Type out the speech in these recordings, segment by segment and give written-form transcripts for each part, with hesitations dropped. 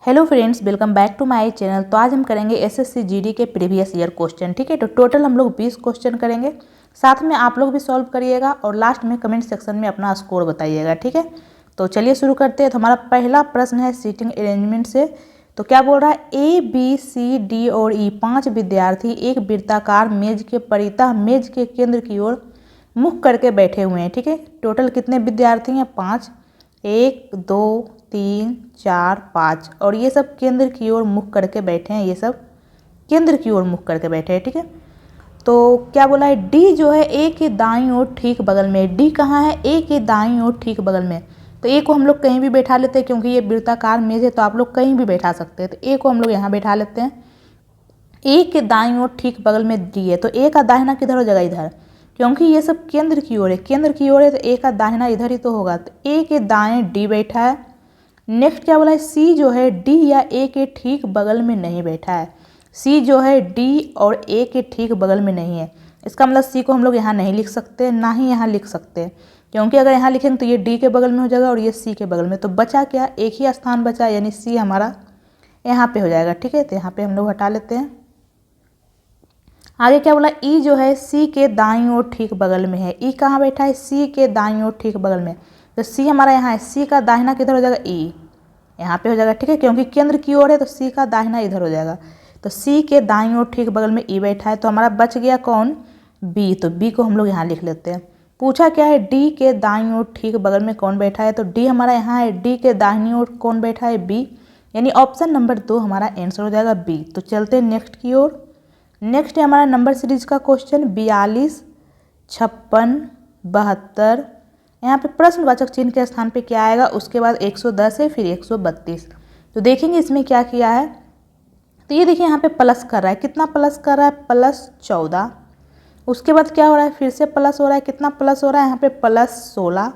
Hello friends, welcome back to my channel. तो आज हम करेंगे एसएससी जीडी के प्रीवियस ईयर क्वेश्चन। ठीक है, तो टोटल हम लोग 20 क्वेश्चन करेंगे। साथ में आप लोग भी सॉल्व करिएगा और लास्ट में कमेंट सेक्शन में अपना स्कोर बताइएगा। ठीक है, तो चलिए शुरू करते हैं। तो हमारा पहला प्रश्न है सीटिंग अरेंजमेंट से। तो क्या बोल रहा है, ए बी सी डी और ई 5 विद्यार्थी एक वृत्ताकार मेज के परितः मेज के केंद्र की ओर मुख करके बैठे हुए हैं। ठीक है, टोटल कितने विद्यार्थी हैं? 5। 1 2 3 4 5 और ये सब केंद्र की ओर मुख करके बैठे हैं। ये सब केंद्र की ओर मुख करके बैठे हैं। ठीक है, तो क्या बोला है, डी जो है ए के दाईं ओर ठीक बगल में। डी कहाँ है? ए के दाईं ओर ठीक बगल में। तो ए को हम लोग कहीं भी बैठा लेते हैं, क्योंकि ये वृत्ताकार मेज है तो आप लोग कहीं भी बैठा सकते हैं। तो ए को हम लोग यहाँ बैठा लेते हैं। ए के दाईं ओर ठीक बगल में डी है, तो ए का दाहिना किधर हो जाएगा? इधर, क्योंकि ये सब केंद्र की ओर है। केंद्र की ओर है तो ए का दाहिना इधर ही तो होगा। तो ए के दाएं डी बैठा है। नेक्स्ट क्या बोला है, सी जो है डी या ए के ठीक बगल में नहीं बैठा है। सी जो है डी और ए के ठीक बगल में नहीं है। इसका मतलब सी को हम लोग यहाँ नहीं लिख सकते, ना ही यहाँ लिख सकते, क्योंकि अगर यहाँ लिखेंगे तो ये डी के बगल में हो जाएगा और ये सी के बगल में। तो बचा क्या? एक ही स्थान बचा, यानी सी हमारा यहाँ पे हो जाएगा। ठीक है, तो यहाँ पे हम लोग हटा लेते हैं। आगे क्या बोला, ई जो है सी के दाईं ओर ठीक बगल में है। ई कहाँ बैठा है? सी के दाईं ओर ठीक बगल में। तो सी हमारा यहाँ है। सी का दाहिना किधर हो जाएगा? ई, यहाँ पे हो जाएगा। ठीक है, क्योंकि केंद्र की ओर है तो सी का दाहिना इधर हो जाएगा। तो सी के दाईं ओर ठीक बगल में ई बैठा है। तो हमारा बच गया कौन? बी। तो बी को हम लोग यहाँ लिख लेते हैं। पूछा क्या है, डी के दाईं ओर ठीक बगल में कौन बैठा है? तो डी हमारा यहाँ है। डी के दाहिनी ओर कौन बैठा है? बी, यानी ऑप्शन नंबर 2 हमारा आंसर हो जाएगा बी। तो चलते हैं नेक्स्ट की ओर। नेक्स्ट है हमारा नंबर सीरीज का क्वेश्चन 42, 56, 72। यहाँ पे प्रश्नवाचक चिन्ह के स्थान पे क्या आएगा? उसके बाद 110 है, फिर 132। तो देखेंगे इसमें क्या किया है। तो ये देखिए यहाँ पे प्लस कर रहा है। कितना प्लस कर रहा है? +14। उसके बाद क्या हो रहा है? फिर से प्लस हो रहा है। कितना प्लस हो रहा है? यहाँ पे +16।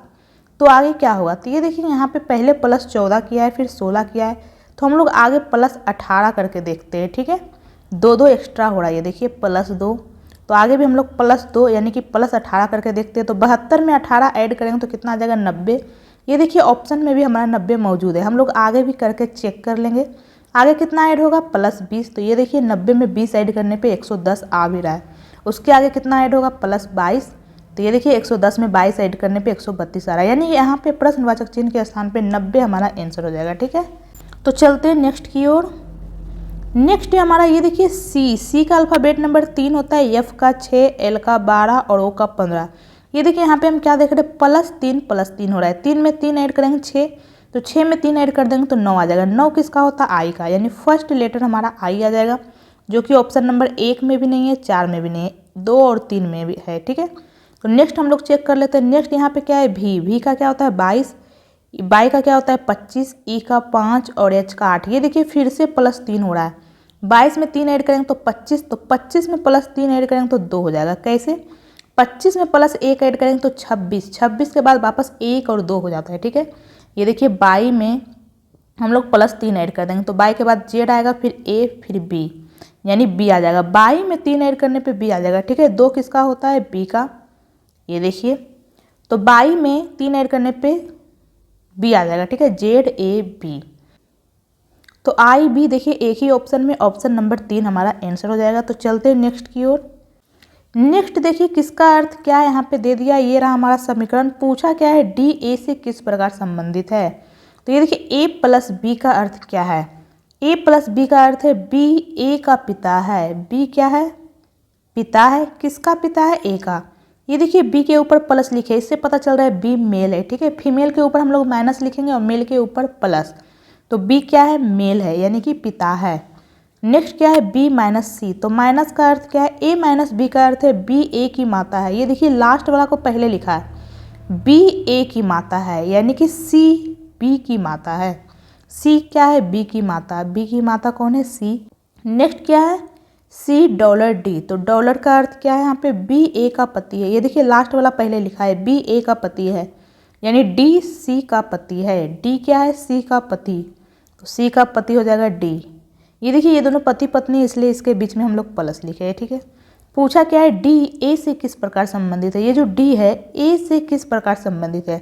तो आगे क्या होगा? तो ये देखिए यहाँ पे पहले +14 किया है, फिर 16 किया है। तो हम लोग आगे +18 करके देखते हैं। ठीक है, 2 एक्स्ट्रा हो रहा है। ये देखिए +2। तो आगे भी हम लोग +2 यानी कि +18 करके देखते हैं। तो 72 में 18 ऐड करेंगे तो कितना आ जाएगा? 90। ये देखिए ऑप्शन में भी हमारा 90 मौजूद है। हम लोग आगे भी करके चेक कर लेंगे। आगे कितना ऐड होगा? +20। तो ये देखिए 90 में 20 ऐड करने पे 110 आ भी रहा है। उसके आगे कितना ऐड होगा? +22। तो ये देखिए 110 में 22 ऐड करने पे 132 आ रहा है, यानी यहाँ पे प्रश्नवाचक चिन्ह के स्थान पे 90 हमारा आंसर हो जाएगा। ठीक है, तो चलते हैं नेक्स्ट की ओर। नेक्स्ट है हमारा, ये देखिए सी का अल्फ़ाबेट नंबर 3 होता है, एफ का 6, एल का 12 और ओ का 15। ये देखिए यहाँ पे हम क्या देख रहे हैं? +3 हो रहा है। 3 में 3 ऐड करेंगे 6, तो 6 में 3 ऐड कर देंगे तो 9 आ जाएगा। 9 किसका होता है? आई का, यानी फर्स्ट लेटर हमारा आई आ जाएगा, जो कि ऑप्शन नंबर 1 में भी नहीं है, 4 में भी नहीं है, 2 और 3 में भी है। ठीक है, तो नेक्स्ट हम लोग चेक कर लेते हैं। नेक्स्ट यहाँ पे क्या है? भी का क्या होता है? 22। बाई का क्या होता है? 25। ई का 5 और एच का 8। ये देखिए फिर से +3 हो रहा है। 22 में 3 ऐड करेंगे तो 25, तो 25 में +3 ऐड करेंगे तो 2 हो जाएगा। कैसे? 25 में +1 ऐड करेंगे तो 26। 26 के बाद वापस 1 और 2 हो जाता है। ठीक है, ये देखिए 22 में हम लोग +3 ऐड कर देंगे तो 22 के बाद जेड आएगा, फिर ए, फिर बी, यानी बी आ जाएगा। 22 में 3 ऐड करने पे बी आ जाएगा। ठीक है, 2 किसका होता है? बी का। ये देखिए, तो 22 में 3 ऐड करने पे बी आ जाएगा। ठीक है, जेड ए बी। तो आई बी देखिए एक ही ऑप्शन में, ऑप्शन नंबर 3 हमारा आंसर हो जाएगा। तो चलते हैं नेक्स्ट की ओर। नेक्स्ट देखिए किसका अर्थ क्या है, यहाँ पे दे दिया। ये रहा हमारा समीकरण। पूछा क्या है, डी ए से किस प्रकार संबंधित है। तो ये देखिए ए प्लस बी का अर्थ क्या है? ए प्लस बी का अर्थ है बी ए का पिता है। बी क्या है? पिता है। किसका पिता है? ए का। ये देखिए बी के ऊपर प्लस लिखे, इससे पता चल रहा है बी मेल है। ठीक है, फीमेल के ऊपर हम लोग माइनस लिखेंगे और मेल के ऊपर प्लस। तो बी क्या है? मेल है, यानी कि पिता है। नेक्स्ट क्या है? बी माइनस सी। तो माइनस का अर्थ क्या है? ए माइनस बी का अर्थ है बी ए की माता है। ये देखिए लास्ट वाला को पहले लिखा है, बी ए की माता है, यानी कि सी बी की माता है। सी क्या है? बी की माता। बी की माता कौन है? सी। नेक्स्ट क्या है? $C तो डॉलर का अर्थ क्या है? यहाँ पे बी ए का पति है। ये देखिए लास्ट वाला पहले लिखा है, बी ए का पति है, यानी डी सी का पति है। डी क्या है? सी का पति। तो सी का पति हो जाएगा डी। ये देखिए ये दोनों पति पत्नी, इसलिए इसके बीच में हम लोग प्लस लिखे हैं। ठीक है, पूछा क्या है, डी ए से किस प्रकार संबंधित है। ये जो डी है ए से किस प्रकार संबंधित है।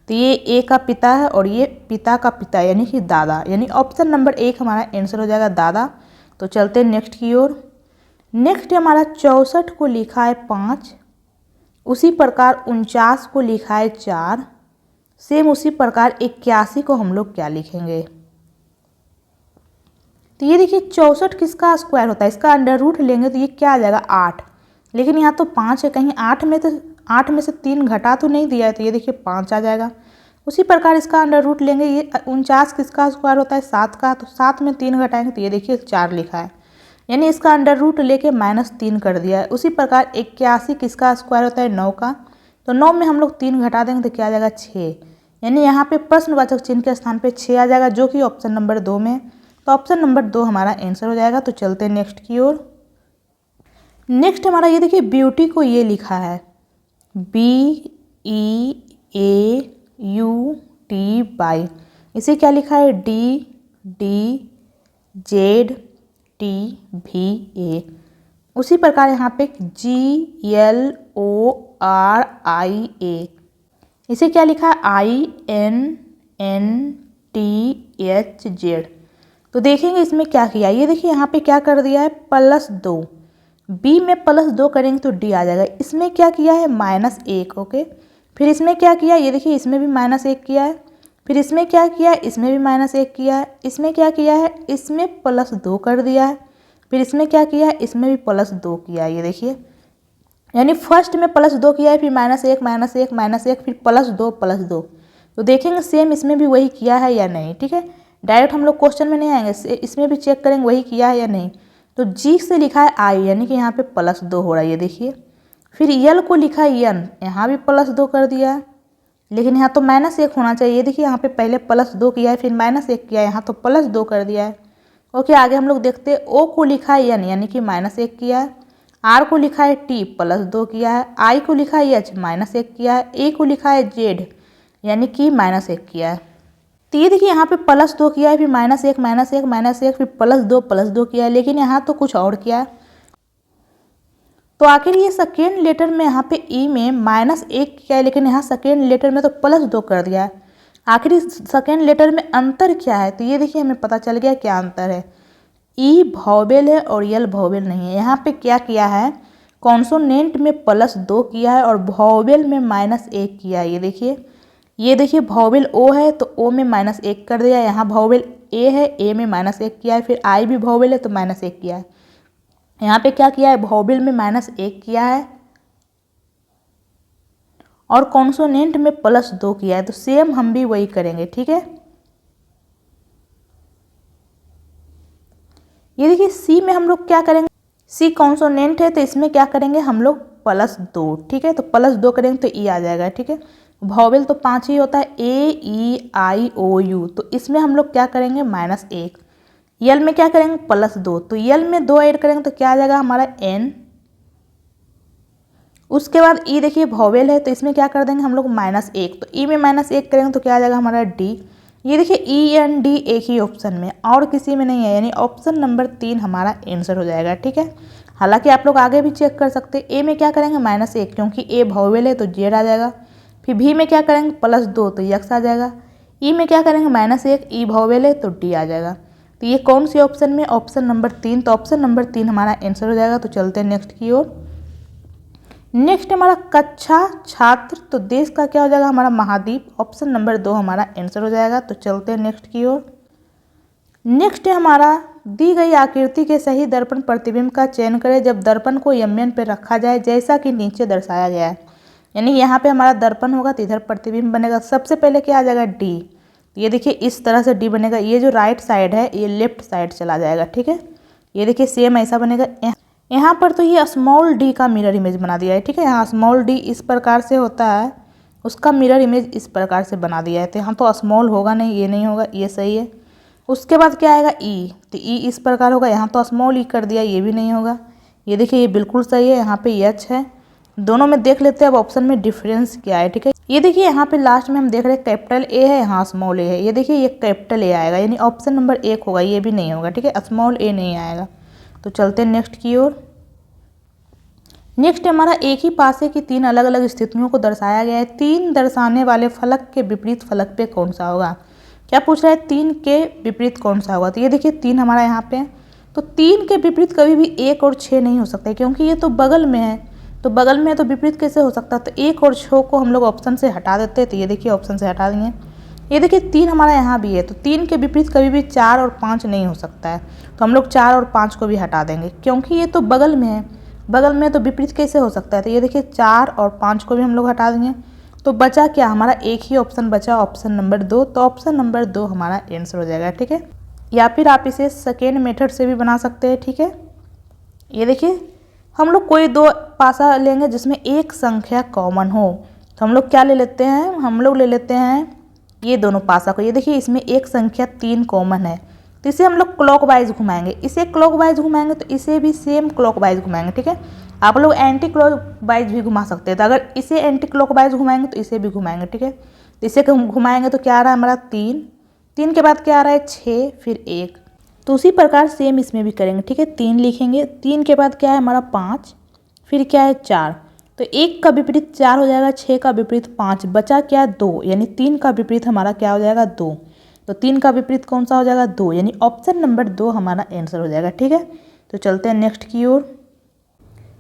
तो ये ए का पिता है और ये पिता का पिता यानी कि दादा, यानी ऑप्शन नंबर 1 हमारा आंसर हो जाएगा दादा। तो चलते हैं नेक्स्ट की ओर। नेक्स्ट हमारा 64 को लिखा है 5, उसी प्रकार 49 को लिखा है 4, सेम उसी प्रकार 81 को हम लोग क्या लिखेंगे। तो ये देखिए 64 किसका स्क्वायर होता है, इसका अंडर रूट लेंगे तो ये क्या आ जाएगा 8, लेकिन यहाँ तो 5 है, कहीं 8 में से 3 घटा तो नहीं दिया है, तो ये देखिए 5 आ जाएगा। उसी प्रकार इसका अंडर रूट लेंगे, ये 49 किसका स्क्वायर होता है 7 का, तो 7 में 3 घटाएंगे तो ये देखिए 4 लिखा है, यानी इसका अंडर रूट लेके -3 कर दिया है। उसी प्रकार 81 किसका स्क्वायर होता है 9 का, तो 9 में हम लोग 3 घटा देंगे तो क्या आ जाएगा 6, यानी यहाँ पे प्रश्नवाचक चिन्ह के स्थान पे 6 आ जाएगा, जो कि ऑप्शन नंबर 2 में। तो ऑप्शन नंबर 2 हमारा आंसर हो जाएगा। तो चलते हैं नेक्स्ट की ओर। नेक्स्ट हमारा ये देखिए ब्यूटी को ये लिखा है BEAUTY, इसे क्या लिखा है DDZTVA। उसी प्रकार यहाँ पे GLORIA, इसे क्या लिखा है INNTHZ। तो देखेंगे इसमें क्या किया, ये देखिए यहाँ पे क्या कर दिया है +2, बी में +2 करेंगे तो डी आ जाएगा। इसमें क्या किया है -1, ओके। फिर इसमें क्या किया, ये देखिए इसमें भी -1 किया है, फिर इसमें क्या किया है, इसमें भी -1 किया है, इसमें क्या किया है, इसमें +2 कर दिया है, फिर इसमें क्या किया है, इसमें भी +2 किया है। ये देखिए यानी फर्स्ट में +2 किया है, फिर -1 -1 -1 फिर +2 तो देखेंगे सेम इसमें भी वही किया है या नहीं। ठीक है, डायरेक्ट हम लोग क्वेश्चन में नहीं आएंगे, इसमें भी चेक करेंगे वही किया है या नहीं। तो जी से लिखा है आई, यानी कि यहाँ पे +2 हो रहा है, ये देखिए। फिर यल को लिखा है यन, यहाँ भी +2 कर दिया है, लेकिन यहाँ तो -1 होना चाहिए। ये देखिए यहाँ पे पहले +2 किया है, फिर -1 किया है, यहाँ तो +2 कर दिया है। ओके, आगे हम लोग देखते हैं। ओ को लिखा है यन, यानी कि -1 किया है। आर को लिखा है टी, +2 किया है। आई को लिखा है एच, -1 किया है। ए को लिखा है जेड, यानी कि -1 किया है। तो ये देखिए यहाँ पे +2 किया है, फिर -1 -1 -1 फिर +2 किया है, लेकिन यहाँ तो कुछ और किया है। तो आखिर ये सेकेंड लेटर में यहाँ पे ई में -1 किया है, लेकिन यहाँ सेकेंड लेटर में तो +2 कर दिया है। आखिर सेकेंड लेटर में अंतर क्या है, तो ये देखिए हमें पता चल गया क्या अंतर है। ई वोवेल है और यल वोवेल नहीं है। यहाँ पे क्या किया है, कॉन्सोनेंट में +2 किया है और वोवेल में -1 किया है। ये देखिए वोवेल ओ है तो ओ में -1 कर दिया। यहाँ वोवेल ए है, ए में -1 किया है। फिर आई भी वोवेल है तो -1 किया है। यहाँ पे क्या किया है, वोवेल में -1 किया है और कॉन्सोनेंट में +2 किया है। तो सेम हम भी वही करेंगे। ठीक है, ये देखिए सी में हम लोग क्या करेंगे, सी कॉन्सोनेंट है तो इसमें क्या करेंगे हम लोग +2। ठीक है, तो +2 करेंगे तो ई आ जाएगा। ठीक है, वोवेल तो 5 ही होता है, AEIOU, तो इसमें हम लोग क्या करेंगे -1। यल में क्या करेंगे +2, तो यल में 2 ऐड करेंगे तो क्या आ जाएगा हमारा N। उसके बाद ई देखिए वोवेल है तो इसमें क्या कर देंगे हम लोग -1, तो ई में -1 करेंगे तो क्या आ जाएगा हमारा D। ये देखिए END एक ही ऑप्शन में और किसी में नहीं है, यानी ऑप्शन नंबर 3 हमारा आंसर हो जाएगा। ठीक है, हालांकि आप लोग आगे भी चेक कर सकते हैं। ए में क्या करेंगे -1, क्योंकि ए वोवेल है तो जेड आ जाएगा। फिर भी में क्या करेंगे +2 तो यक्स आ जाएगा। ई में क्या करेंगे -1, ई वोवेल है तो डी आ जाएगा। तो ये कौन सी ऑप्शन में, ऑप्शन नंबर 3। तो ऑप्शन नंबर 3 हमारा आंसर हो जाएगा। तो चलते हैं नेक्स्ट की ओर। नेक्स्ट हमारा कक्षा छात्र, तो देश का क्या हो जाएगा हमारा महाद्वीप, ऑप्शन नंबर 2 हमारा आंसर हो जाएगा। तो चलते हैं नेक्स्ट की ओर। नेक्स्ट है हमारा दी गई आकृति के सही दर्पण प्रतिबिंब का चयन करें जब दर्पण को यमयन पर रखा जाए जैसा कि नीचे दर्शाया गया है। यानी यहाँ पे हमारा दर्पण होगा तो इधर प्रतिबिंब बनेगा। सबसे पहले क्या आ जाएगा डी, ये देखिए इस तरह से डी बनेगा। ये जो राइट साइड है ये लेफ्ट साइड चला जाएगा। ठीक है, ये देखिए सेम ऐसा बनेगा। यहाँ पर तो ये स्मॉल डी का मिरर इमेज बना दिया है। ठीक है, यहाँ स्मॉल डी इस प्रकार से होता है, उसका मिरर इमेज इस प्रकार से बना दिया है। तो यहाँ तो स्मॉल होगा नहीं, ये नहीं होगा, ये सही है। उसके बाद क्या आएगा ई, तो ई इस प्रकार होगा। यहाँ तो स्मॉल ई कर दिया, ये भी नहीं होगा। ये देखिए ये बिल्कुल सही है। यहाँ पे एच है। दोनों में देख लेते हैं अब ऑप्शन में डिफरेंस क्या है। ठीक है, ये देखिए यहाँ पे लास्ट में हम देख रहे हैं कैपिटल ए है, यहाँ स्मॉल ए है। ये देखिए ये कैपिटल ए आएगा, यानी ऑप्शन नंबर 1 होगा, ये भी नहीं होगा। ठीक है, स्मॉल ए नहीं आएगा। तो चलते हैं नेक्स्ट की ओर। नेक्स्ट हमारा एक ही पासे की 3 अलग अलग स्थितियों को दर्शाया गया है। 3 दर्शाने वाले फलक के विपरीत फलक पे कौन सा होगा। क्या पूछ रहा है, 3 के विपरीत कौन सा होगा। तो ये देखिए 3 हमारा यहाँ पे है, तो 3 के विपरीत कभी भी 1 और 6 नहीं हो सकता क्योंकि ये तो बगल में है, तो बगल में है तो विपरीत कैसे हो सकता है। तो 1 और 6 को हम लोग ऑप्शन से हटा देते हैं। तो ये देखिए ऑप्शन से हटा दिए। ये देखिए 3 हमारा यहाँ भी है, तो 3 के विपरीत कभी भी 4 और 5 नहीं हो सकता है, तो हम लोग 4 और 5 को भी हटा देंगे क्योंकि ये तो बगल में है, बगल में तो विपरीत कैसे हो सकता है। तो ये देखिए 4 और 5 को भी हम लोग हटा देंगे। तो बचा क्या, हमारा एक ही ऑप्शन बचा, ऑप्शन नंबर 2। तो ऑप्शन नंबर 2 हमारा आंसर हो जाएगा। ठीक है, या फिर आप इसे सेकेंड मेथड से भी बना सकते हैं। ठीक है, ये देखिए हम लोग कोई 2 पासा लेंगे जिसमें एक संख्या कॉमन हो, तो हम लोग क्या ले लेते हैं, हम लोग ले लेते हैं ये दोनों पासा को। ये देखिए इसमें एक संख्या 3 कॉमन है, तो इसे हम लोग क्लॉकवाइज घुमाएंगे। इसे क्लॉकवाइज घुमाएंगे तो इसे भी सेम क्लॉकवाइज घुमाएंगे। ठीक है, आप लोग एंटी क्लॉकवाइज भी घुमा सकते हैं, तो अगर इसे एंटी क्लॉकवाइज घुमाएंगे तो इसे भी घुमाएंगे। ठीक है, तो इसे घुमाएंगे तो क्या आ रहा है हमारा 3, 3 के बाद क्या आ रहा है 6, फिर 1। तो उसी प्रकार सेम इसमें भी करेंगे। ठीक है, 3 लिखेंगे, 3 के बाद क्या है हमारा 5, फिर क्या है 4। तो 1 का विपरीत 4 हो जाएगा, 6 का विपरीत 5, बचा क्या 2, यानी 3 का विपरीत हमारा क्या हो जाएगा 2। तो 3 का विपरीत कौन सा हो जाएगा 2, यानी ऑप्शन नंबर 2 हमारा आंसर हो जाएगा। ठीक है, तो चलते हैं नेक्स्ट की ओर।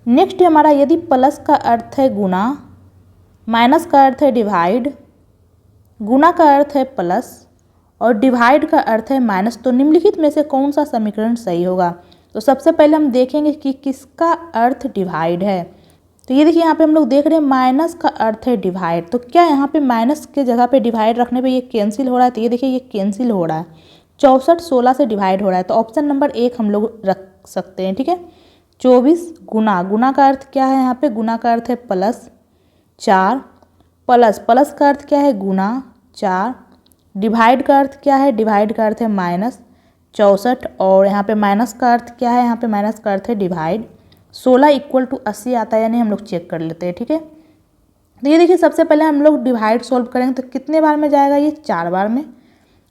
नेक्स्ट हमारा यदि प्लस का अर्थ है गुना, माइनस का अर्थ है डिवाइड, गुना का अर्थ है प्लस और डिवाइड का अर्थ है माइनस, तो निम्नलिखित में से कौन सा समीकरण सही होगा। तो सबसे पहले हम देखेंगे कि किसका अर्थ डिवाइड है। तो ये देखिए यहाँ पे हम लोग देख रहे हैं माइनस का अर्थ है डिवाइड, तो क्या यहाँ पे माइनस के जगह पे डिवाइड रखने पे ये कैंसिल हो रहा है। तो ये देखिए ये कैंसिल हो रहा है, 64 16 से डिवाइड हो रहा है, तो ऑप्शन नंबर 1 हम लोग रख सकते हैं। ठीक है, 24 गुना, गुना का अर्थ क्या है यहाँ पे, गुना का अर्थ है प्लस 4, प्लस प्लस का अर्थ क्या है गुना 4, डिवाइड का अर्थ क्या है, डिवाइड का अर्थ है माइनस 64, और यहाँ पे माइनस का अर्थ क्या है, यहाँ पे माइनस का अर्थ है डिवाइड। 16 इक्वल टू 80 आता है या नहीं हम लोग चेक कर लेते हैं। ठीक है, तो ये देखिए सबसे पहले हम लोग डिवाइड सॉल्व करेंगे तो कितने बार में जाएगा, ये 4 बार में।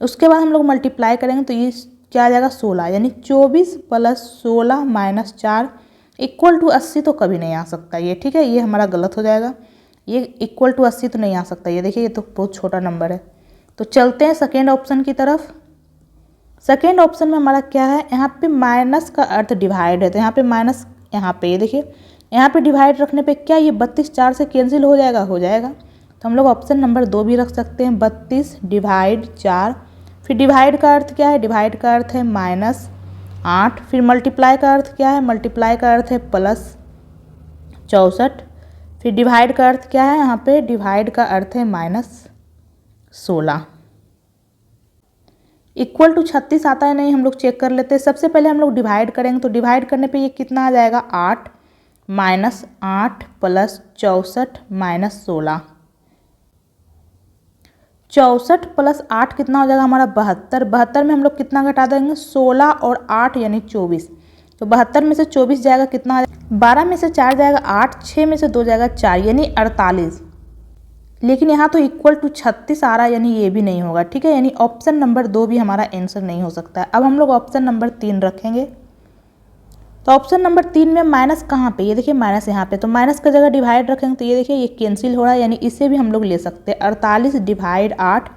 उसके बाद हम लोग मल्टीप्लाई करेंगे तो ये क्या आ जाएगा 16, यानी 24 प्लस 16 माइनस 4 इक्वल टू 80 तो कभी नहीं आ सकता ये। ठीक है, ये हमारा गलत हो जाएगा, ये इक्वल टू 80 तो नहीं आ सकता। ये देखिए ये तो बहुत छोटा नंबर है। तो चलते हैं सेकेंड ऑप्शन की तरफ। सेकेंड ऑप्शन में हमारा क्या है, यहाँ पे माइनस का अर्थ डिवाइड है, तो यहाँ पे माइनस, यहाँ पे ये देखिए यहाँ पे डिवाइड रखने पे क्या ये 32 4 से कैंसिल हो जाएगा, हो जाएगा। तो हम लोग ऑप्शन नंबर 2 भी रख सकते हैं, 32 डिवाइड 4, फिर डिवाइड का अर्थ क्या है, डिवाइड का अर्थ है माइनस 8, फिर मल्टीप्लाई का अर्थ क्या है, मल्टीप्लाई का अर्थ है प्लस 64, फिर डिवाइड का अर्थ क्या है, यहाँ पे डिवाइड का अर्थ है माइनस 16 इक्वल टू 36 आता है नहीं हम लोग चेक कर लेते हैं। सबसे पहले हम लोग डिवाइड करेंगे, तो डिवाइड करने पे ये कितना आ जाएगा 8 माइनस 8 प्लस 64 माइनस 16, 64 प्लस 8 कितना हो जाएगा हमारा 72, 72 में हम लोग कितना घटा देंगे 16 और 8 यानी 24, तो 72 में से 24 जाएगा कितना आ जाएगा 12 में से 4 जाएगा 8, 6 में से 2 जाएगा 4 यानी 48, लेकिन यहाँ तो इक्वल टू 36 आ रहा है यानी ये भी नहीं होगा। ठीक है, यानी ऑप्शन नंबर 2 भी हमारा आंसर नहीं हो सकता है। अब हम लोग ऑप्शन नंबर 3 रखेंगे, तो ऑप्शन नंबर 3 में माइनस कहाँ पे, ये देखिए माइनस यहाँ पे, तो माइनस का जगह डिवाइड रखेंगे तो ये देखिए ये कैंसिल हो रहा है, यानी इसे भी हम लोग ले सकते हैं। 48 डिवाइड 8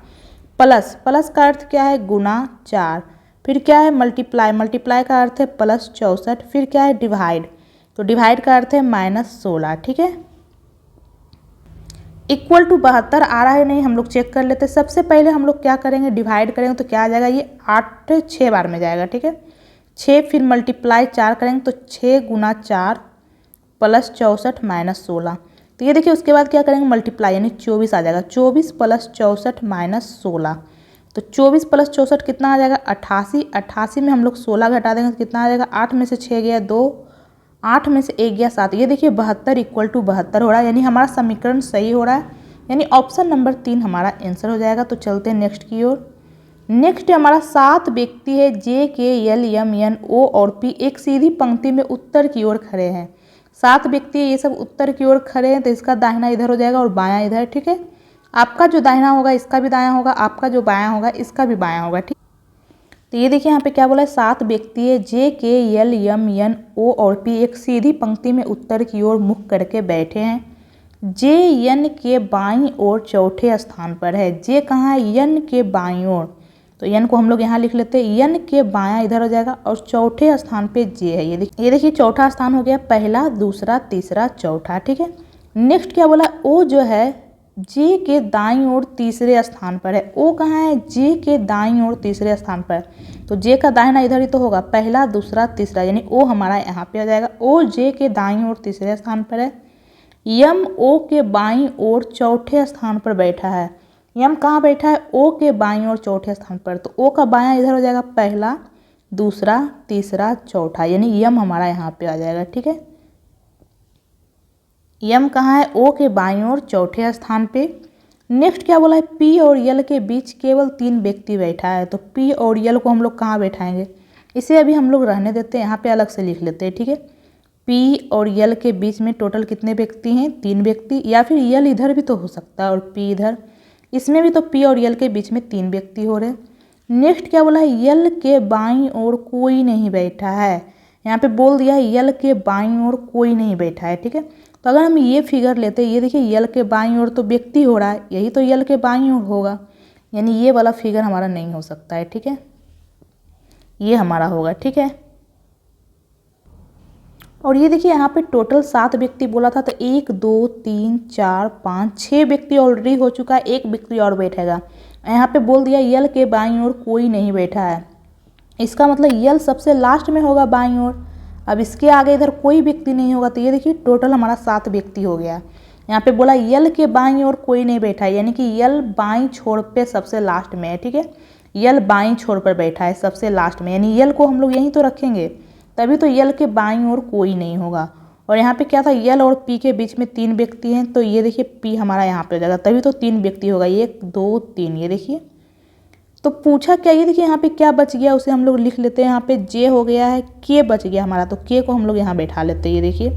प्लस, प्लस का अर्थ क्या है गुना 4, फिर क्या है मल्टीप्लाई, मल्टीप्लाई का अर्थ है प्लस 64, फिर क्या है डिवाइड, तो डिवाइड का अर्थ है माइनस 16। ठीक है, इक्वल टू 72 आ रहा है नहीं हम लोग चेक कर लेते हैं। सबसे पहले हम लोग क्या करेंगे, डिवाइड करेंगे तो क्या आ जाएगा ये 8 6 बार में जाएगा। ठीक है, 6 फिर मल्टीप्लाई 4 करेंगे तो 6 गुना 4 प्लस 64 माइनस 16, तो ये देखिए उसके बाद क्या करेंगे मल्टीप्लाई यानी 24 आ जाएगा, 24 प्लस 64 माइनस 16, तो 24 प्लस 64 कितना आ जाएगा 88, 88 में हम लोग 16 घटा देंगे तो कितना आ जाएगा 8 में से 6 गया 2, 8 में से 1 गया 7, ये देखिए 72 इक्वल टू 72 हो रहा है, यानी हमारा समीकरण सही हो रहा है, यानी ऑप्शन नंबर 3 हमारा आंसर हो जाएगा। तो चलते हैं नेक्स्ट की ओर। नेक्स्ट हमारा 7 व्यक्ति है जे के एल एम एन ओ और पी एक सीधी पंक्ति में उत्तर की ओर खड़े हैं। 7 व्यक्ति ये सब उत्तर की ओर खड़े हैं, तो इसका दाहिना इधर हो जाएगा और बायां इधर। ठीक है, आपका जो दाहिना होगा इसका भी दायां होगा, आपका जो बायां होगा इसका भी बायां होगा। ठीक, तो ये देखिए यहाँ पे क्या बोला है, 7 व्यक्ति है जे के एल एम एन ओ और पी एक सीधी पंक्ति में उत्तर की ओर मुख करके बैठे हैं। जे एन के बाईं ओर चौथे स्थान पर है। जे कहाँ है, एन के बाईं ओर, तो एन को हम लोग यहाँ लिख लेते हैं, एन के बायां इधर हो जाएगा और चौथे स्थान पे जे है। ये देखिए चौथा स्थान हो गया, पहला, दूसरा, तीसरा, चौथा, ठीक है। नेक्स्ट क्या बोला, ओ जो है जे के दाईं ओर तीसरे स्थान पर है। ओ कहाँ है, जे के दाईं ओर तीसरे स्थान पर, तो जे का दाहिना इधर ही तो होगा, पहला, दूसरा, तीसरा, यानी ओ हमारा यहाँ पे आ जाएगा। ओ जे के दाईं ओर तीसरे स्थान पर है। यम ओ के बाईं ओर चौथे स्थान पर बैठा है। यम कहाँ बैठा है, ओ के बाईं ओर चौथे स्थान पर, तो ओ का बायां इधर हो जाएगा, पहला, दूसरा, तीसरा, चौथा, यानी यम हमारा यहाँ पे आ जाएगा, ठीक है। यम कहाँ है, ओ के बाईं ओर चौथे स्थान पे। नेक्स्ट क्या बोला है, पी और यल के बीच केवल 3 व्यक्ति बैठा है। तो पी और यल को हम लोग कहाँ बैठाएंगे, इसे अभी हम लोग रहने देते हैं, यहाँ पे अलग से लिख लेते हैं, ठीक है। पी और यल के बीच में टोटल कितने व्यक्ति हैं, 3 व्यक्ति, या फिर यल इधर भी तो हो सकता है और पी इधर, इसमें भी तो पी और यल के बीच में 3 व्यक्ति हो रहे हैं। नेक्स्ट क्या बोला है, यल के बाईं ओर कोई नहीं बैठा है। यहाँ पे बोल दिया है यल के बाईं ओर कोई नहीं बैठा है, ठीक है। तो अगर हम ये फिगर लेते हैं, ये देखिए यल के बाईं ओर तो व्यक्ति हो रहा है, यही तो यल के बाईं ओर होगा, यानी ये वाला फिगर हमारा नहीं हो सकता है, ठीक है, ये हमारा होगा, ठीक है। और ये देखिए यहाँ पे टोटल 7 व्यक्ति बोला था, तो 1 2 3 4 5 6 व्यक्ति ऑलरेडी हो चुका है, 1 व्यक्ति और बैठेगा। यहाँ पे बोल दिया यल के बाईं ओर कोई नहीं बैठा है, इसका मतलब यल सबसे लास्ट में होगा बाईं ओर। अब इसके आगे इधर कोई व्यक्ति नहीं होगा, तो ये देखिए टोटल हमारा 7 व्यक्ति हो गया। यहाँ पे बोला यल के बाईं ओर कोई नहीं बैठा है, यानी कि यल बाईं छोर पे सबसे लास्ट में है, ठीक है। यल बाईं छोर पर बैठा है सबसे लास्ट में, यानी यल को हम लोग यहीं तो रखेंगे, तभी तो यल के बाईं ओर कोई नहीं होगा। और यहाँ पे क्या था, यल और पी के बीच में 3 व्यक्ति हैं, तो ये देखिए पी हमारा यहाँ पे हो जाएगा, तभी तो 3 व्यक्ति होगा, 1 2 3, ये देखिए। तो पूछा क्या, ये देखिए यहाँ पे क्या बच गया, उसे हम लोग लिख लेते हैं, यहाँ पे जे हो गया है, के बच गया हमारा, तो के को हम लोग यहाँ बैठा लेते हैं। ये देखिए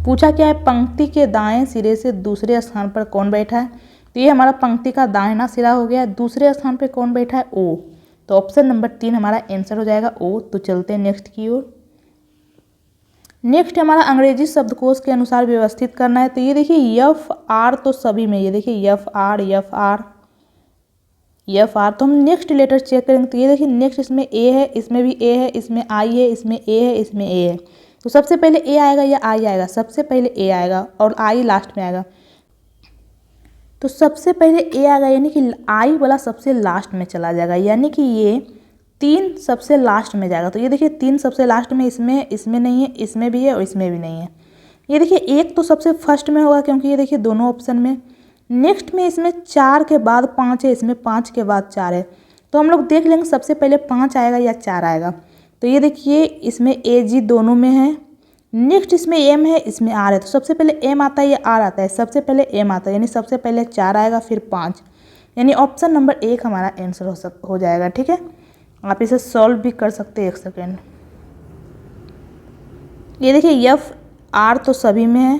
पूछा क्या है, पंक्ति के दाएं सिरे से दूसरे स्थान पर कौन बैठा है, तो ये हमारा पंक्ति का दाहिना सिरा हो गया। दूसरे स्थान पर कौन बैठा है, ओ, तो ऑप्शन नंबर 3 हमारा आंसर हो जाएगा ओ। तो चलते हैं नेक्स्ट की ओर। नेक्स्ट हमारा अंग्रेजी शब्दकोश के अनुसार व्यवस्थित करना है। तो ये देखिए एफ आर तो सभी में, ये देखिए F R F R F R, तो हम नेक्स्ट लेटर चेक करेंगे। तो ये देखिए नेक्स्ट इसमें ए है, इसमें भी ए है, इसमें आई है, इसमें ए है, इसमें ए है, तो सबसे पहले ए आएगा या आई आएगा, सबसे पहले ए आएगा और आई लास्ट में आएगा। तो सबसे पहले ए आएगा, यानी कि आई वाला सबसे लास्ट में चला जाएगा, यानी कि ये 3 सबसे लास्ट में जाएगा। तो ये देखिए 3 सबसे लास्ट में, इसमें नहीं है, इसमें भी है और इसमें भी नहीं है। ये देखिए 1 तो सबसे फर्स्ट में होगा, क्योंकि ये देखिए दोनों ऑप्शन में। नेक्स्ट में इसमें 4 के बाद 5 है, इसमें 5 के बाद 4 है, तो हम लोग देख लेंगे सबसे पहले 5 आएगा या 4 आएगा। तो ये देखिए इसमें ए जी दोनों में है। नेक्स्ट इसमें एम है, इसमें आर है, तो सबसे पहले एम आता है या आर आता है, सबसे पहले एम आता है, यानी सबसे पहले 4 आएगा फिर 5, यानी ऑप्शन नंबर 1 हमारा आंसर हो जाएगा, ठीक है। आप इसे सॉल्व भी कर सकते हैं, 1 सेकेंड। ये देखिए एफ आर तो सभी में है।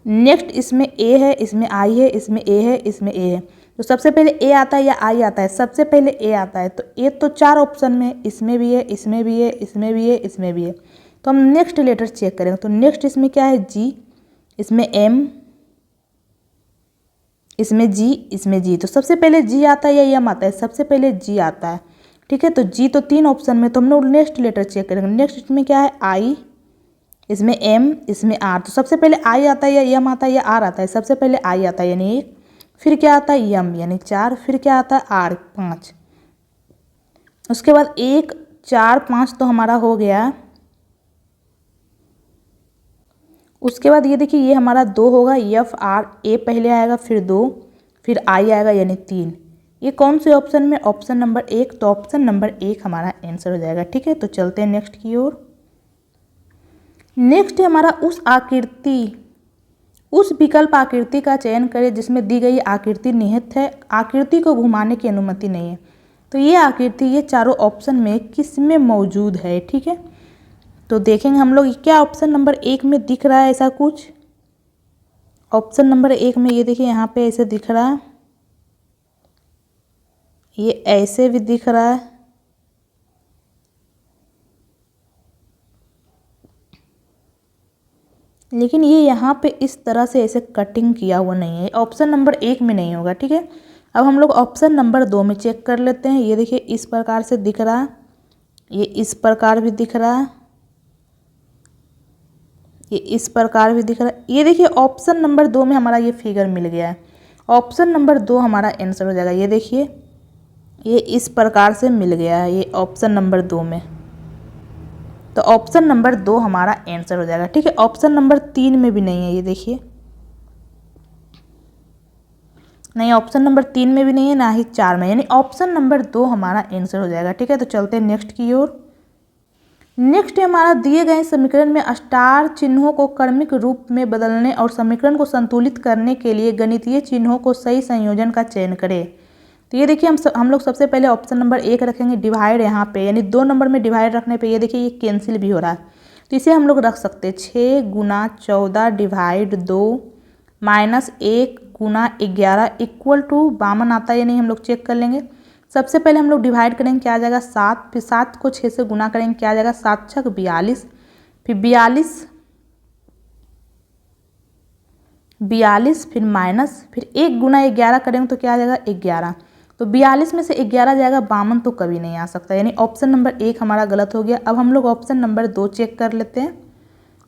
नेक्स्ट इसमें ए है, इसमें आई है, इसमें ए है, इसमें ए है, तो सबसे पहले ए आता है या आई आता है, सबसे पहले ए आता है, तो ए तो 4 ऑप्शन में, इसमें भी है, इसमें भी है, इसमें भी है, इसमें भी है। तो हम नेक्स्ट लेटर चेक करेंगे। तो नेक्स्ट इसमें क्या है, जी, इसमें एम, इसमें जी, इसमें जी, तो सबसे पहले जी आता है या एम आता है, सबसे पहले जी आता है, ठीक है। तो जी तो 3 ऑप्शन में, तो हम लोग नेक्स्ट लेटर चेक करेंगे। नेक्स्ट इसमें क्या है, आई, इसमें एम, इसमें आर, तो सबसे पहले आई आता है या एम आता है या आर आता है, सबसे पहले आई आता है यानी 1, फिर क्या आता है एम यानी 4, फिर क्या आता है आर 5, उसके बाद 1 4 5 तो हमारा हो गया। उसके बाद ये देखिए ये हमारा 2 होगा, एफ आर, ए पहले आएगा फिर 2, फिर आई आएगा यानी 3। ये कौन से ऑप्शन में, ऑप्शन नंबर 1, तो ऑप्शन नंबर 1 हमारा आंसर हो जाएगा, ठीक है। तो चलते हैं नेक्स्ट की ओर। नेक्स्ट है हमारा उस विकल्प आकृति का चयन करें जिसमें दी गई आकृति निहित है, आकृति को घुमाने की अनुमति नहीं है। तो ये आकृति ये चारों ऑप्शन में किस में मौजूद है, ठीक है। तो देखेंगे हम लोग क्या ऑप्शन नंबर 1 में दिख रहा है ऐसा कुछ। ऑप्शन नंबर 1 में ये देखिए यहाँ पे ऐसे दिख रहा है, ये ऐसे भी दिख रहा है, लेकिन ये यहाँ पे इस तरह से ऐसे कटिंग किया हुआ नहीं है, ऑप्शन नंबर 1 में नहीं होगा। ठीक है, अब हम लोग ऑप्शन नंबर 2 में चेक कर लेते हैं। ये देखिए इस प्रकार से दिख रहा है, ये इस प्रकार भी दिख रहा है, ये इस प्रकार भी दिख रहा है। ये देखिए ऑप्शन नंबर 2 में हमारा ये फिगर मिल गया है। ऑप्शन नंबर 2 हमारा आंसर हो जाएगा। ये देखिए ये इस प्रकार से मिल गया है, ये ऑप्शन नंबर 2 में, तो ऑप्शन नंबर 2 हमारा आंसर हो जाएगा। ठीक है, ऑप्शन नंबर 3 में भी नहीं है, ये देखिए नहीं, ऑप्शन नंबर 3 में भी नहीं है, ना ही 4 में, यानी ऑप्शन नंबर 2 हमारा आंसर हो जाएगा। ठीक है, तो चलते हैं नेक्स्ट की ओर। नेक्स्ट हमारा दिए गए समीकरण में स्टार चिन्हों को क्रमिक रूप में बदलने और समीकरण को संतुलित करने के लिए गणितीय चिन्हों को सही संयोजन का चयन करें। तो ये देखिए हम लोग सबसे पहले ऑप्शन नंबर 1 रखेंगे, डिवाइड यहाँ पे, यानी 2 नंबर में डिवाइड रखने पे ये देखिए ये कैंसिल भी हो रहा है, तो इसे हम लोग रख सकते हैं 6 गुना 14 डिवाइड 2 माइनस 1 गुना 11 इक्वल टू 52 आता है या नहीं हम लोग चेक कर लेंगे। सबसे पहले हम लोग डिवाइड करेंगे, क्या आ जाएगा 7, फिर 7 को 6 से गुना करेंगे, क्या आ जाएगा 7 छक 42, फिर 42 फिर माइनस, फिर 1 गुना 11 करेंगे तो क्या आ जाएगा 11, तो 42 में से 11 जाएगा 52, तो कभी नहीं आ सकता, यानी ऑप्शन नंबर 1 हमारा गलत हो गया। अब हम लोग ऑप्शन नंबर 2 चेक कर लेते हैं।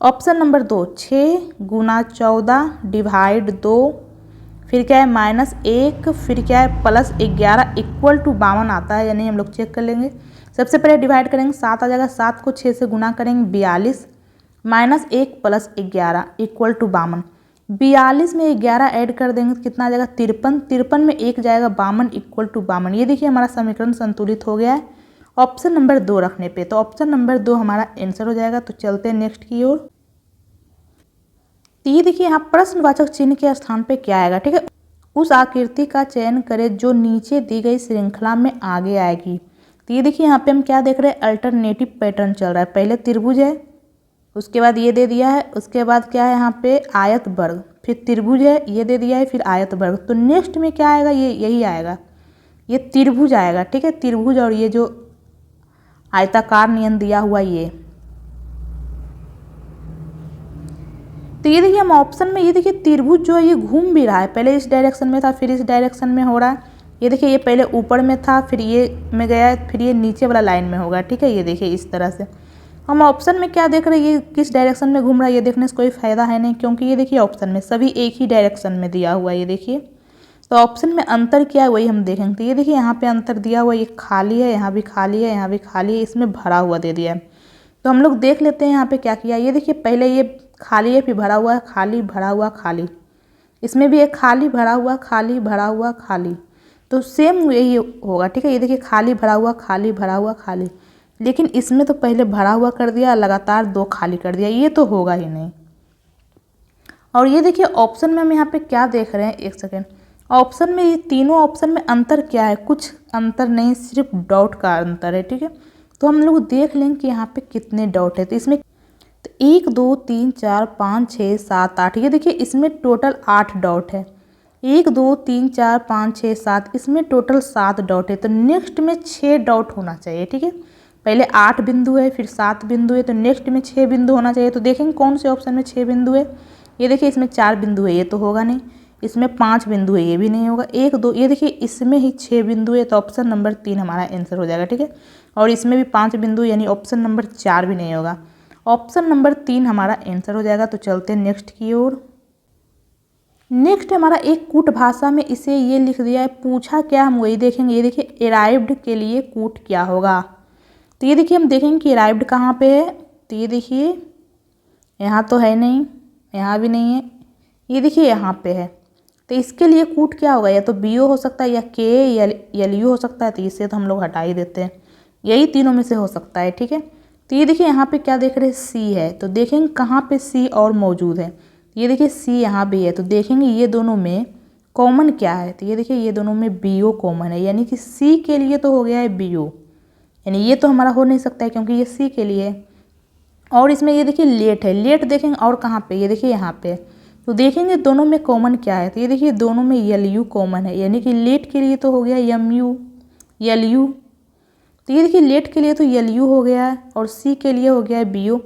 ऑप्शन नंबर 2 6 गुना 14 डिवाइड 2, फिर क्या है माइनस 1, फिर क्या है प्लस 11 इक्वल टू 52 आता है, यानी हम लोग चेक कर लेंगे। सबसे पहले डिवाइड करेंगे, 7 आ जाएगा, 7 को 6 से गुना करेंगे 42 माइनस 1 प्लस 11 इक्वल टू 52, 42 में 11 ऐड कर देंगे तो कितना आ जाएगा 53, 53 में 1 जाएगा 52 इक्वल टू 52। ये देखिए हमारा समीकरण संतुलित हो गया है ऑप्शन नंबर 2 रखने पे, तो ऑप्शन नंबर 2 हमारा आंसर हो जाएगा। तो चलते हैं नेक्स्ट की ओर। तो ये देखिए यहाँ प्रश्नवाचक चिन्ह के स्थान पे क्या आएगा। ठीक है, उस आकृति का चयन करें जो नीचे दी गई श्रृंखला में आगे आएगी। तो ये देखिए यहाँ पे हम क्या देख रहे हैं, अल्टरनेटिव पैटर्न चल रहा है। पहले त्रिभुज है, उसके बाद ये दे दिया है, उसके बाद क्या है यहाँ पे आयत वर्ग, फिर त्रिभुज है, ये दे दिया है, फिर आयत वर्ग, तो नेक्स्ट में क्या आएगा, ये यही आएगा, ये त्रिभुज आएगा। ठीक है, त्रिभुज और ये जो आयताकार नियन दिया हुआ ये, तो ये देखिए हम ऑप्शन में, ये देखिए त्रिभुज जो है ये घूम भी रहा है, पहले इस डायरेक्शन में था फिर इस डायरेक्शन में हो रहा है। ये देखिए ये पहले ऊपर में था फिर ये में गया फिर ये नीचे वाला लाइन में होगा। ठीक है, ये देखिए इस तरह से हम ऑप्शन में क्या देख रहे हैं, ये किस डायरेक्शन में घूम रहा है ये देखने से कोई फ़ायदा है नहीं, क्योंकि ये देखिए ऑप्शन में सभी एक ही डायरेक्शन में दिया हुआ है। ये देखिए तो ऑप्शन में अंतर क्या है वही हम देखेंगे। तो ये देखिए यहाँ पे अंतर दिया हुआ है, ये खाली है, यहाँ भी खाली है, यहाँ भी खाली है, इसमें भरा हुआ दे दिया है। तो हम लोग देख लेते हैं यहाँ पे क्या किया। ये देखिए पहले ये खाली है, फिर भरा हुआ है, खाली भरा हुआ खाली, इसमें भी एक खाली भरा हुआ खाली भरा हुआ खाली, तो सेम यही होगा। ठीक है, ये देखिए खाली भरा हुआ खाली भरा हुआ खाली, लेकिन इसमें तो पहले भरा हुआ कर दिया, लगातार 2 खाली कर दिया, ये तो होगा ही नहीं। और ये देखिए ऑप्शन में हम यहाँ पे क्या देख रहे हैं, एक सेकेंड, ऑप्शन में ये तीनों ऑप्शन में अंतर क्या है, कुछ अंतर नहीं, सिर्फ डॉट का अंतर है। ठीक है, तो हम लोग देख लेंगे कि यहाँ पे कितने डॉट है। तो इसमें 1 2 3 4 5 6 7 8, ये देखिए इसमें टोटल 8 डॉट है। 1 2 3 4 5 6 7, इसमें टोटल 7 डॉट है, तो नेक्स्ट में 6 डॉट होना चाहिए। ठीक है, पहले 8 बिंदु है फिर 7 बिंदु है, तो नेक्स्ट में 6 बिंदु होना चाहिए। तो देखेंगे कौन से ऑप्शन में 6 बिंदु है। ये देखिए इसमें 4 बिंदु है, ये तो होगा नहीं, इसमें 5 बिंदु है, ये भी नहीं होगा, 1 2, ये देखिए इसमें ही 6 बिंदु है, तो ऑप्शन नंबर 3 हमारा आंसर हो जाएगा। ठीक है, और इसमें भी 5 बिंदु, यानी ऑप्शन नंबर 4 भी नहीं होगा, ऑप्शन नंबर 3 हमारा आंसर हो जाएगा। तो चलते हैं नेक्स्ट की ओर। नेक्स्ट हमारा एक कूट भाषा में इसे ये लिख दिया है, पूछा क्या, हम वही देखेंगे। ये देखिए अराइव्ड के लिए कूट क्या होगा। तो ये देखिए हम देखेंगे कि अराइव्ड कहाँ पे है। तो ये देखिए यहाँ तो है नहीं, यहाँ भी नहीं है, ये देखिए यहाँ पे है, तो इसके लिए कूट क्या होगा, या तो BO हो सकता है या K या LU हो सकता है, तो इसे तो हम लोग हटा ही देते हैं, यही तीनों में से हो सकता है। ठीक है, तो ये देखिए यहाँ पे क्या देख रहे हैं, C है, तो देखेंगे कहाँ पे C और मौजूद है। ये देखिए C यहाँ भी है, तो देखेंगे ये दोनों में कॉमन क्या है। तो ये देखिए ये दोनों में BO कॉमन है, यानी कि C के लिए तो हो गया है BO, यानी ये तो हमारा हो नहीं सकता है क्योंकि ये C के लिए है। और इसमें ये देखिए लेट है, लेट देखेंगे और कहाँ पे, ये देखिए यहाँ पे, तो देखेंगे दोनों में कॉमन क्या है। तो ये देखिए दोनों में LU कॉमन है, यानी कि लेट के लिए तो हो गया MU LU, तो ये देखिए लेट के लिए तो LU हो गया है और C के लिए हो गया है BO।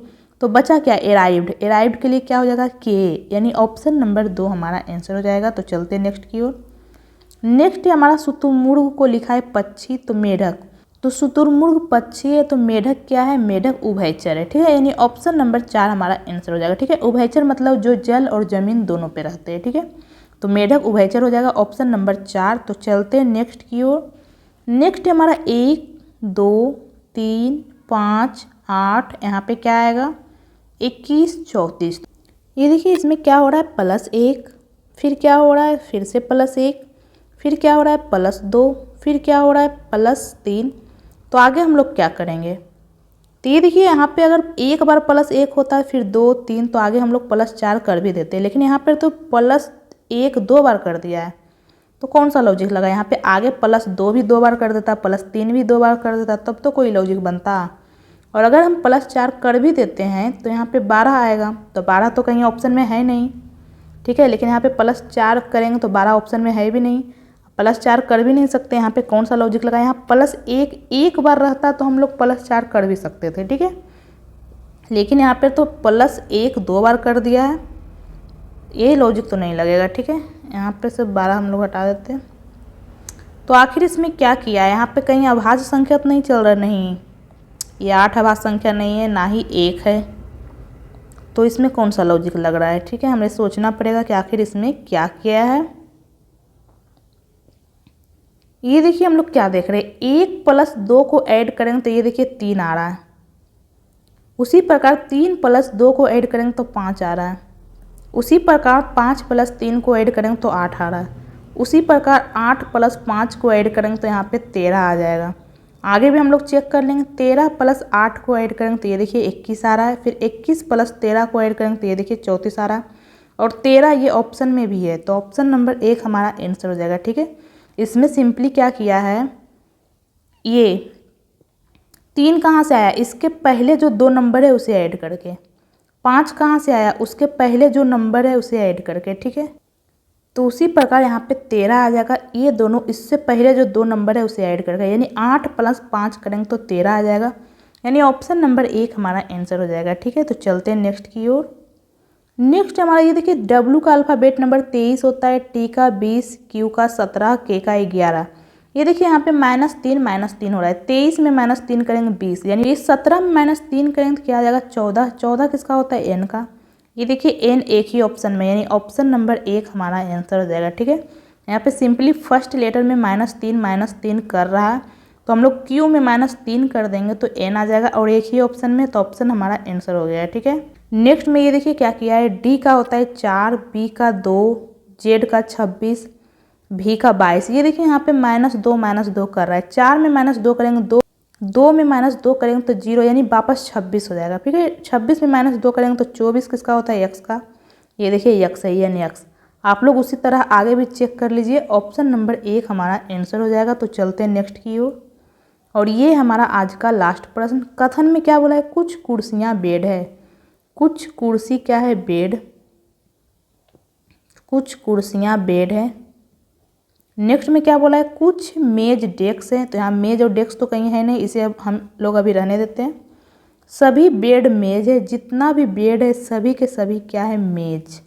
तो बचा क्या, एराइव्ड। एराइव्ड के लिए क्या हो जाएगा, के, यानी ऑप्शन नंबर 2 हमारा आंसर हो जाएगा। तो चलते हैं नेक्स्ट की ओर। नेक्स्ट हमारा शुतुरमुर्ग को लिखा है पक्षी, तो मेढक। तो शुतुरमुर्ग पक्षी है, तो मेढक क्या है, मेढक उभयचर है, ठीक है, यानी ऑप्शन नंबर 4 हमारा आंसर हो जाएगा। ठीक है, उभयचर मतलब जो जल और जमीन दोनों पे रहते हैं। ठीक है, तो मेढक उभयचर हो जाएगा ऑप्शन नंबर 4। तो चलते हैं नेक्स्ट की ओर। नेक्स्ट हमारा 1 2 3 5 8, यहाँ पे क्या आएगा 21 34। ये देखिए इसमें क्या हो रहा है, +1, फिर क्या हो रहा है, फिर से +1, फिर क्या हो रहा है +2, फिर क्या हो रहा है +3। तो आगे हम लोग क्या करेंगे, तो ये देखिए यहाँ पे अगर एक बार +1 होता है फिर 2 3, तो आगे हम लोग +4 कर भी देते हैं, लेकिन यहाँ पर तो +1 2 बार कर दिया है। तो कौन सा लॉजिक लगा, यहाँ पे आगे +2 भी 2 बार कर देता, +3 भी 2 बार कर देता, तब तो कोई लॉजिक बनता। और अगर हम +4 कर भी देते हैं तो यहाँ पे 12 आएगा, तो 12 तो कहीं ऑप्शन में है नहीं। ठीक है, लेकिन यहाँ पे +4 करेंगे तो 12 ऑप्शन में है भी नहीं, +4 कर भी नहीं सकते। यहाँ पे कौन सा लॉजिक लगा, यहाँ +1 एक बार रहता तो हम लोग +4 कर भी सकते थे। ठीक है, लेकिन यहाँ पे तो +1 2 बार कर दिया है, ये लॉजिक तो नहीं लगेगा। ठीक है, यहाँ पे से 12 हम लोग हटा देते हैं। तो आखिर इसमें क्या किया है, यहाँ पे कहीं अभाज्य संख्या तो नहीं चल रहा, नहीं ये 8 अभाज्य संख्या नहीं है, ना ही 1 है, तो इसमें कौन सा लॉजिक लग रहा है। ठीक है, हमें सोचना पड़ेगा कि आखिर इसमें क्या किया है। ये देखिए हम लोग क्या देख रहे हैं, 1 + 2 को ऐड करेंगे तो ये देखिए 3 आ रहा है, उसी प्रकार 3 + 2 को ऐड करेंगे तो 5 आ रहा है, उसी प्रकार 5 + 3 को ऐड करेंगे तो 8 आ रहा है, उसी प्रकार 8 + 5 को ऐड करेंगे तो यहाँ पे 13 आ जाएगा। आगे भी हम लोग चेक कर लेंगे, 13 + 8 को ऐड करेंगे तो ये देखिए 21 आ रहा है, फिर 21 + 13 को ऐड करेंगे तो ये देखिए 34 आ रहा है, और 13 ये ऑप्शन में भी है, तो ऑप्शन नंबर 1 हमारा आंसर हो जाएगा। ठीक है, इसमें सिंपली क्या किया है, ये 3 कहाँ से आया, इसके पहले जो 2 नंबर है उसे ऐड करके, 5 कहाँ से आया, उसके पहले जो नंबर है उसे ऐड करके। ठीक है, तो उसी प्रकार यहाँ पे 13 आ जाएगा, ये दोनों इससे पहले जो 2 नंबर है उसे ऐड करके, यानी 8 + 5 करेंगे तो 13 आ जाएगा, यानी ऑप्शन नंबर 1 हमारा आंसर हो जाएगा। ठीक है, तो चलते हैं नेक्स्ट की ओर। नेक्स्ट हमारा ये देखिए W का अल्फ़ाबेट नंबर 23 होता है, T का 20, Q का 17, K का 11। ये देखिए यहाँ पे -3 हो रहा है, 23 में -3 करेंगे 20, यानी ये 17 में -3 करेंगे तो क्या आ जाएगा 14। 14 किसका होता है, N का। ये देखिए N एक ही ऑप्शन में, यानी ऑप्शन नंबर 1 हमारा आंसर हो जाएगा। ठीक है, यहाँ पे सिंपली फर्स्ट लेटर में -3 कर रहा है, तो हम लोग Q में -3 कर देंगे तो N आ जाएगा, और एक ही ऑप्शन में, तो ऑप्शन हमारा आंसर हो गया। ठीक है, नेक्स्ट में ये देखिए क्या किया है, D का होता है 4, B का 2, Z का 26, V का 22। ये देखिए यहाँ पे -2 कर रहा है, 4 में -2 करेंगे 2 में -2 करेंगे तो 0, यानी वापस 26 हो जाएगा। ठीक है, 26 में -2 करेंगे तो 24 किसका होता है, X का। ये देखिए X है, यानी X। आप लोग उसी तरह आगे भी चेक कर लीजिए, ऑप्शन नंबर 1 हमारा आंसर हो जाएगा। तो चलते हैं नेक्स्ट की ओर, और ये हमारा आज का लास्ट प्रश्न। कथन में क्या बोला है, कुछ कुर्सियाँ बेड है, कुछ कुर्सी क्या है, बेड, कुछ कुर्सियाँ बेड है। नेक्स्ट में क्या बोला है, कुछ मेज डेस्क है, तो यहाँ मेज और डेस्क तो कहीं है नहीं, इसे अब हम लोग अभी रहने देते हैं। सभी बेड मेज है, जितना भी बेड है सभी के सभी क्या है, मेज।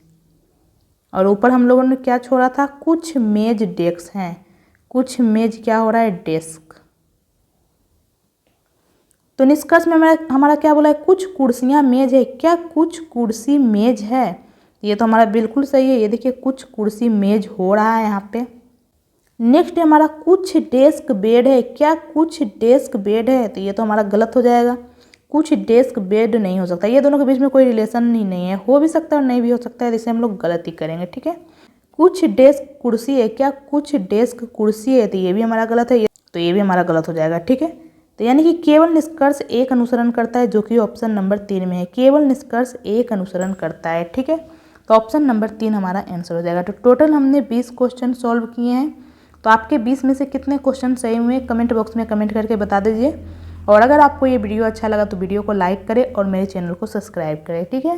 और ऊपर हम लोगों ने क्या छोड़ा था, कुछ मेज डेस्क हैं, कुछ मेज क्या हो रहा है, डेस्क। तो निष्कर्ष में हमारा क्या बोला है, कुछ कुर्सियाँ मेज है, क्या कुछ कुर्सी मेज है, ये तो हमारा बिल्कुल सही है। ये देखिए कुछ कुर्सी मेज हो रहा है यहाँ पे। नेक्स्ट हमारा कुछ डेस्क बेड है, क्या कुछ डेस्क बेड है, तो ये तो हमारा गलत हो जाएगा, कुछ डेस्क बेड नहीं हो सकता, ये दोनों के बीच में कोई रिलेशन ही नहीं है, हो भी सकता है और नहीं भी हो सकता है, जिसे हम लोग गलत ही करेंगे। ठीक है, कुछ डेस्क कुर्सी है, क्या कुछ डेस्क कुर्सी है, तो ये भी हमारा गलत है, तो ये भी हमारा गलत हो जाएगा। ठीक है, तो यानी कि केवल निष्कर्ष एक अनुसरण करता है, जो कि ऑप्शन नंबर 3 में है, केवल निष्कर्ष एक अनुसरण करता है। ठीक है, तो ऑप्शन नंबर 3 हमारा आंसर हो जाएगा। तो टोटल हमने 20 क्वेश्चन सॉल्व किए हैं, तो आपके 20 में से कितने क्वेश्चन सही हुए कमेंट बॉक्स में कमेंट करके बता दीजिए। और अगर आपको ये वीडियो अच्छा लगा तो वीडियो को लाइक करें और मेरे चैनल को सब्सक्राइब करें। ठीक है।